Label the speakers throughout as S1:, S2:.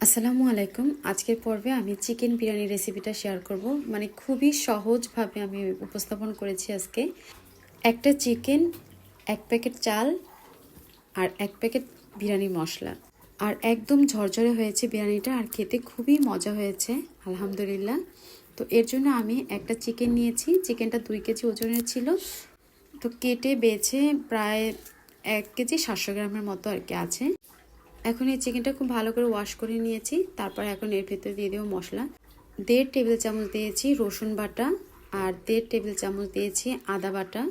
S1: আসসালামু আলাইকুম। আজকের পর্বে আমি চিকেন বিরিয়ানি রেসিপিটা শেয়ার করব। মানে খুবই সহজভাবে আমি উপস্থাপন করেছি আজকে। একটা চিকেন, 1 প্যাকেট চাল আর 1 প্যাকেট বিরিয়ানি মশলা। আর একদম ঝরঝরে হয়েছে বিরিয়ানিটা, আর খেতে খুবই মজা হয়েছে আলহামদুলিল্লাহ। তো এর জন্য আমি একটা চিকেন নিয়েছি। চিকেনটা 2 কেজি ওজনের ছিল। তো কেটে বেছে প্রায় 1 কেজি 700 গ্রামের মতো আর কি আছে। এখন এই চিকেনটা খুব ভালো করে ওয়াশ করে নিয়েছি। তারপর এখন এর ভিতরে দিয়ে দেবো মশলা। 1.5 টেবিল চামচ দিয়েছি রসুন বাটা, আর 1.5 টেবিল চামচ দিয়েছি আদা বাটা।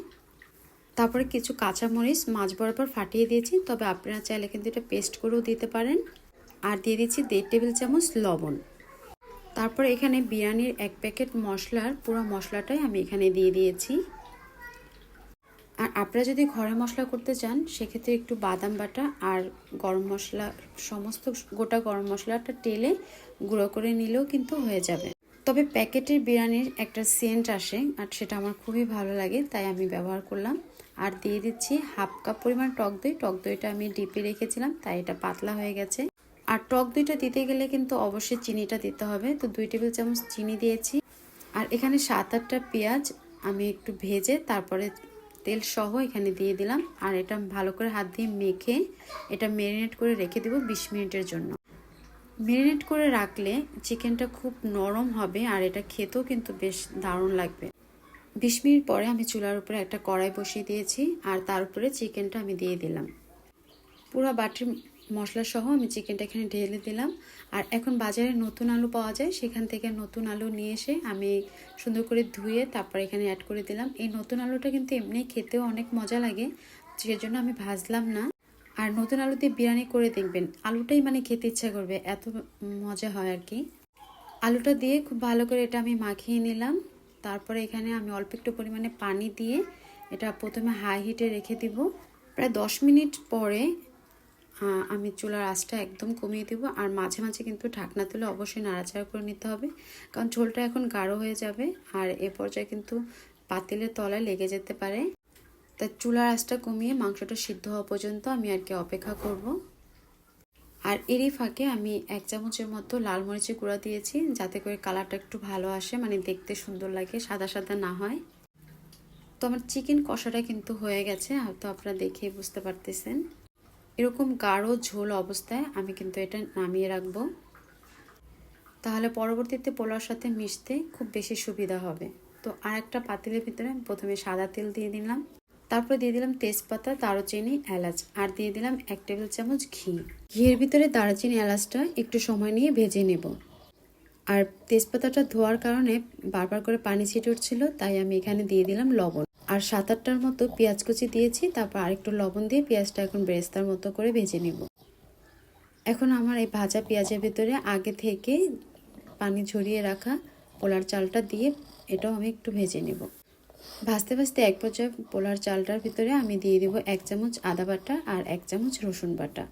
S1: তারপরে কিছু কাঁচামরিচ মাছ বরাবর ফাটিয়ে দিয়েছি, তবে আপনারা চাইলে কিন্তু এটা পেস্ট করেও দিতে পারেন। আর দিয়ে দিচ্ছি 1.5 টেবিল চামচ লবণ। তারপর এখানে বিরিয়ানির 1 প্যাকেট মশলার পুরো মশলাটাই আমি এখানে দিয়ে দিয়েছি। আর আপনারা যদি ঘরে মশলা করতে চান সেক্ষেত্রে একটু বাদাম বাটা আর গরম মশলা, সমস্ত গোটা গরম মশলাটা টেলে গুঁড়ো করে নিলেও কিন্তু হয়ে যাবে। তবে প্যাকেটের বিরিয়ানির একটা সেন্ট আসে, আর সেটা আমার খুবই ভালো লাগে, তাই আমি ব্যবহার করলাম। আর দিয়ে দিচ্ছি 1/2 কাপ পরিমাণ টক দই। টক দইটা আমি ডিপে রেখেছিলাম, তাই এটা পাতলা হয়ে গেছে। আর টক দইটা দিতে গেলে কিন্তু অবশ্যই চিনিটা দিতে হবে। তো 2 টেবিল চামচ চিনি দিয়েছি। আর এখানে 7-8টা পেঁয়াজ আমি একটু ভেজে তারপরে তেল সহ এখানে দিয়ে দিলাম। আর এটা ভালো করে হাত দিয়ে মেখে এটা ম্যারিনেট করে রেখে দেব 20 মিনিটের জন্য। ম্যারিনেট করে রাখলে চিকেনটা খুব নরম হবে, আর এটা খেতেও কিন্তু বেশ দারুণ লাগবে। 20 মিনিট পরে আমি চুলার উপরে একটা কড়াই বসিয়ে দিয়েছি, আর তার উপরে চিকেনটা আমি দিয়ে দিলাম। পুরো বাটির মশলা সহ আমি চিকেনটা এখানে ঢেলে দিলাম। আর এখন বাজারে নতুন আলু পাওয়া যায়, সেখান থেকে নতুন আলু নিয়ে এসে আমি সুন্দর করে ধুয়ে তারপর এখানে অ্যাড করে দিলাম। এই নতুন আলুটা কিন্তু এমনি খেতেও অনেক মজা লাগে, সেজন্য আমি ভাজলাম না। আর নতুন আলু দিয়ে বিরিয়ানি করে দেখবেন, আলুটাই মানে খেতে ইচ্ছা করবে, এত মজা হয় আর কি। আলুটা দিয়ে খুব ভালো করে এটা আমি মাখিয়ে নিলাম। তারপরে এখানে আমি অল্প একটু পরিমাণে পানি দিয়ে এটা প্রথমে হাই হিটে রেখে দিব। প্রায় 10 মিনিট পরে আমি চুলার আঁচটা একদম কমিয়ে দেবো। আর মাঝে মাঝে কিন্তু ঢাকনা তুলে অবশ্যই নাড়াচাড়া করে নিতে হবে, কারণ ঝোলটা এখন গাঢ় হয়ে যাবে, আর এ পর্যায়ে কিন্তু পাতিলের তলায় লেগে যেতে পারে। তাই চুলার আঁচটা কমিয়ে মাংসটা সিদ্ধ হওয়া পর্যন্ত আমি আর কি অপেক্ষা করব। আর এরই ফাঁকে আমি 1 চামচের মতো লাল মরিচের গুঁড়া দিয়েছি, যাতে করে কালারটা একটু ভালো আসে, মানে দেখতে সুন্দর লাগে, সাদা সাদা না হয়। তো আমার চিকেন কষাটা কিন্তু হয়ে গেছে, হয়তো আপনারা দেখেই বুঝতে পারতেছেন। এরকম গাঢ় ঝোল অবস্থায় আমি কিন্তু এটা নামিয়ে রাখবো, তাহলে পরবর্তীতে পোলাওর সাথে মিশতে খুব বেশি সুবিধা হবে। তো আর একটা পাতিলের ভিতরে আমি প্রথমে সাদা তেল দিয়ে দিলাম, তারপর দিয়ে দিলাম তেজপাতা, দারুচিনি, এলাচ, আর দিয়ে দিলাম 1 টেবিল চামচ ঘি। ঘিয়ের ভিতরে দারুচিনি এলাচটা একটু সময় নিয়ে ভেজে নেব। আর তেজপাতাটা ধোয়ার কারণে বারবার করে পানি ছিটে উঠছিল, তাই আমি এখানে দিয়ে দিলাম লবণ। আর 7-8টার মতো পেঁয়াজ কুচি দিয়েছি, তারপর আরেকটু লবণ দিয়ে পেঁয়াজটা এখন বেরেস্তার মতো করে ভেজে নেব। এখন আমার এই ভাজা পেঁয়াজের ভিতরে আগে থেকে পানি ঝরিয়ে রাখা পোলার চালটা দিয়ে এটাও আমি একটু ভেজে নেব। ভাজতে ভাজতে এক পর্যায়ে পোলার চালটার ভিতরে আমি দিয়ে দেব 1 চামচ আদা বাটা আর 1 চামচ রসুন বাটা।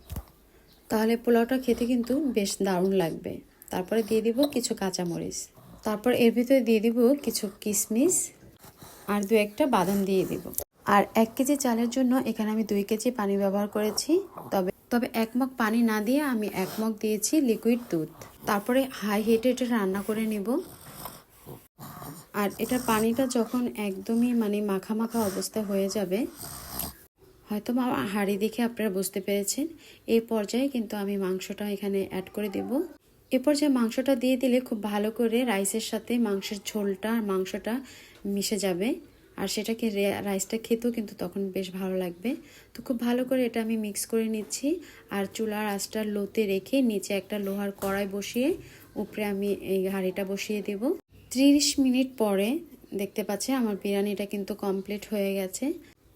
S1: তাহলে পোলাওটা খেতে কিন্তু বেশ দারুণ লাগবে। তারপরে দিয়ে দিব কিছু কাঁচামরিচ, তারপর এর ভিতরে দিয়ে দিব কিছু কিশমিশ আর 2-1টা বাদাম দিয়ে দিব। আর 1 কেজি চালের জন্য এখানে আমি 2 কেজি পানি ব্যবহার করেছি। তবে 1 মগ পানি না দিয়ে আমি 1 মগ দিয়েছি লিকুইড দুধ। তারপরে হাই হিটে এটা রান্না করে নেব। আর এটা পানিটা যখন একদমই মানে মাখা মাখা অবস্থা হয়ে যাবে, হয়তো হাঁড়ি দেখে আপনারা বুঝতে পেরেছেন, এই পর্যায়ে কিন্তু আমি মাংসটা এখানে অ্যাড করে দেব। এ পর্যায়ে মাংসটা দিয়ে দিলে খুব ভালো করে রাইসের সাথে মাংসের ঝোলটা আর মাংসটা মিশে যাবে, আর সেটাকে রাইসটা খেতেও কিন্তু তখন বেশ ভালো লাগবে। তো খুব ভালো করে এটা আমি মিক্স করে নিচ্ছি। আর চুলার আঁচটা লোতে রেখে নিচে একটা লোহার কড়াই বসিয়ে উপরে আমি এই হাঁড়িটা বসিয়ে দেব। 30 মিনিট পরে দেখতে পাচ্ছি আমার বিরিয়ানিটা কিন্তু কমপ্লিট হয়ে গেছে।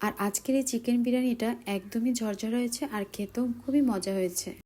S1: আর আজকের এই চিকেন বিরিয়ানিটা একদমই ঝরঝরা হয়েছে, আর খেতেও খুবই মজা হয়েছে।